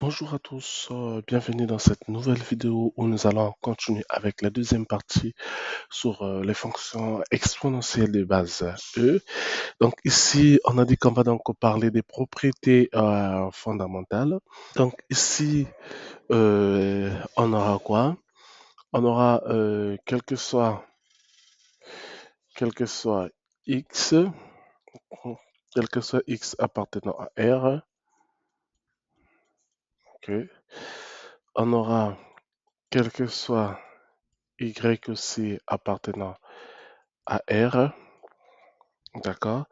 Bonjour à tous, bienvenue dans cette nouvelle vidéo où nous allons continuer avec la deuxième partie sur les fonctions exponentielles de base E. Donc ici, on a dit qu'on va donc parler des propriétés fondamentales. Donc ici, on aura quoi? On aura quel que soit x, quel que soit x appartenant à R, ok. On aura quel que soit y aussi appartenant à R, d'accord?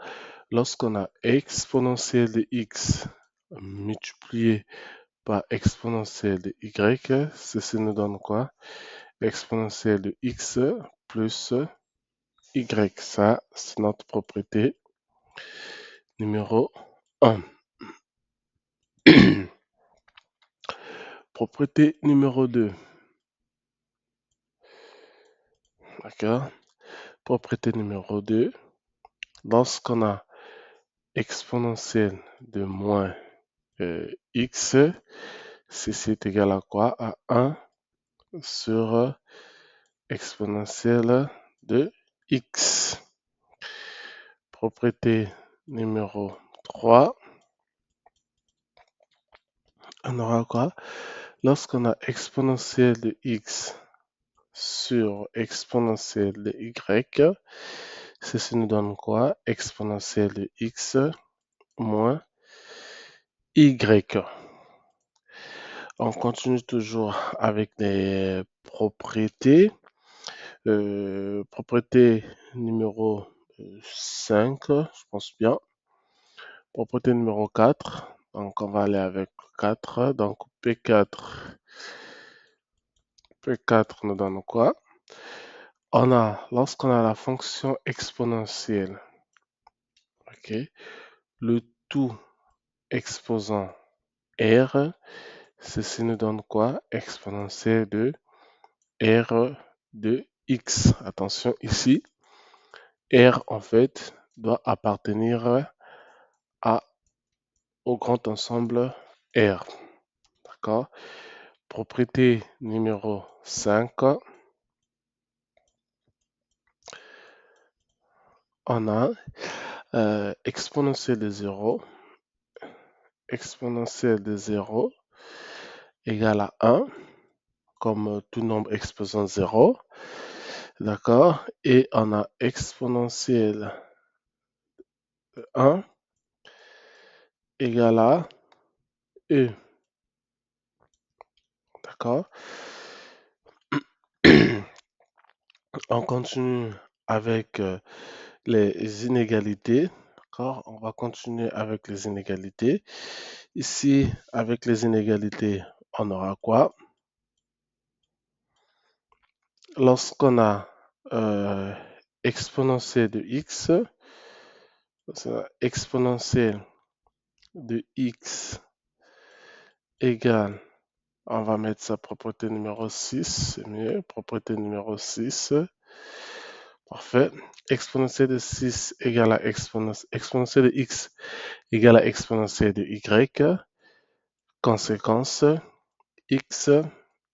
Lorsqu'on a exponentielle de x multiplié par exponentielle de y, ceci nous donne quoi? Exponentielle de x plus y. Ça, c'est notre propriété numéro 1. Propriété numéro 2, d'accord? Propriété numéro 2, lorsqu'on a exponentielle de moins x, ceci est égal à quoi? À 1 sur exponentielle de x. Propriété numéro 3, on aura quoi? Lorsqu'on a exponentielle de x sur exponentielle de y, ceci nous donne quoi? Exponentielle de x moins y. On continue toujours avec les propriétés. Propriété numéro 5, je pense bien. Propriété numéro 4, donc on va aller avec 4. Donc P4 nous donne quoi? Lorsqu'on a la fonction exponentielle, ok, le tout exposant R, ceci nous donne quoi? Exponentielle de R de X. Attention ici, R en fait doit appartenir au grand ensemble R. D'accord? Propriété numéro 5, on a exponentielle de 0, exponentielle de 0 égale à 1, comme tout nombre exposant 0. D'accord? Et on a exponentielle de 1 égale à E. D'accord? On continue avec les inégalités. D'accord? On va continuer avec les inégalités. Ici, avec les inégalités, on aura quoi? Lorsqu'on a exponentielle de x, exponentielle de x égale, on va mettre sa propriété numéro 6, c'est mieux, propriété numéro 6, parfait. Exponentielle de 6 égale à exponentielle de x égale à exponentielle de y, conséquence, x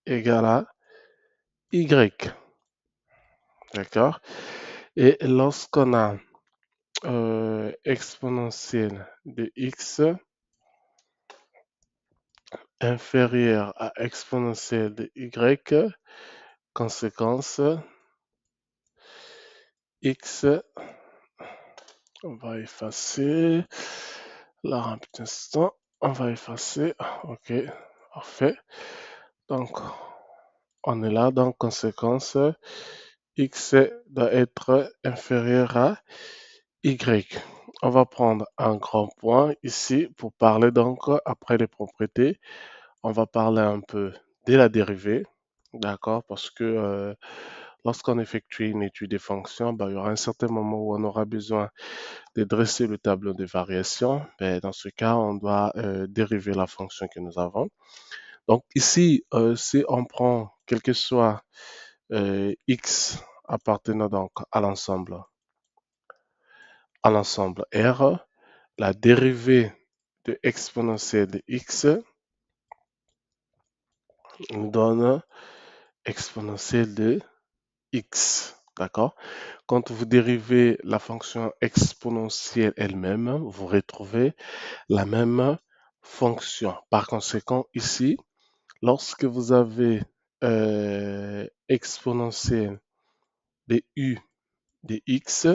égale à y, d'accord? Et lorsqu'on a exponentielle de x inférieur à exponentielle de y, conséquence, x, on va effacer, là un petit instant, on va effacer, ok, parfait. Donc, on est là, donc conséquence, x doit être inférieur à y. On va prendre un grand point ici pour parler donc après les propriétés. On va parler un peu de la dérivée, d'accord? Parce que lorsqu'on effectue une étude des fonctions, ben, il y aura un certain moment où on aura besoin de dresser le tableau de variation. Ben, dans ce cas, on doit dériver la fonction que nous avons. Donc ici, si on prend quel que soit x appartenant donc à l'ensemble R, la dérivée de exponentielle de x nous donne exponentielle de x. D'accord? Quand vous dérivez la fonction exponentielle elle-même, vous retrouvez la même fonction. Par conséquent, ici, lorsque vous avez exponentielle de u de x,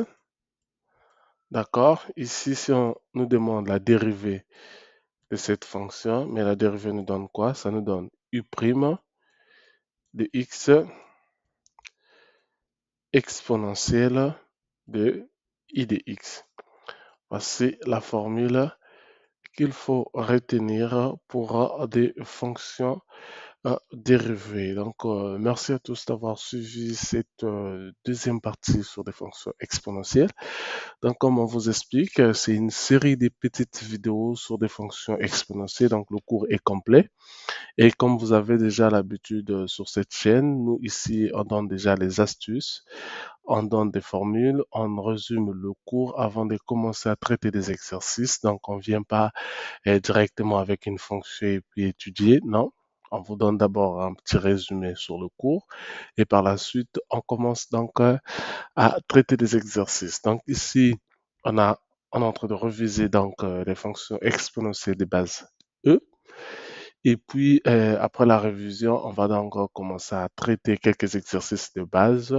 d'accord? Ici, si on nous demande la dérivée de cette fonction, mais la dérivée nous donne quoi? Ça nous donne u' de x exponentielle de I de x. Voici la formule qu'il faut retenir pour des fonctions dérivées. Donc, merci à tous d'avoir suivi cette deuxième partie sur des fonctions exponentielles. Donc, comme on vous explique, c'est une série de petites vidéos sur des fonctions exponentielles. Donc, le cours est complet. Et comme vous avez déjà l'habitude sur cette chaîne, nous ici, on donne déjà les astuces, on donne des formules, on résume le cours avant de commencer à traiter des exercices. Donc, on ne vient pas directement avec une fonction et puis étudier. Non, on vous donne d'abord un petit résumé sur le cours et par la suite, on commence donc à traiter des exercices. Donc ici, on est en train de reviser donc les fonctions exponentielles de base E. Et puis, après la révision, on va donc commencer à traiter quelques exercices de base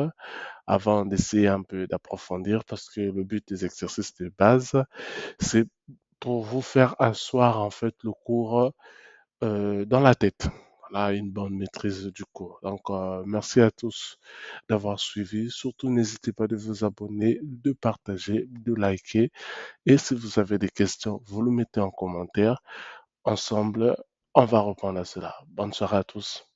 avant d'essayer un peu d'approfondir parce que le but des exercices de base, c'est pour vous faire asseoir en fait le cours dans la tête. Voilà, une bonne maîtrise du cours. Donc, merci à tous d'avoir suivi. Surtout, n'hésitez pas de vous abonner, de partager, de liker. Et si vous avez des questions, vous le mettez en commentaire. Ensemble, on va répondre à cela. Bonne soirée à tous.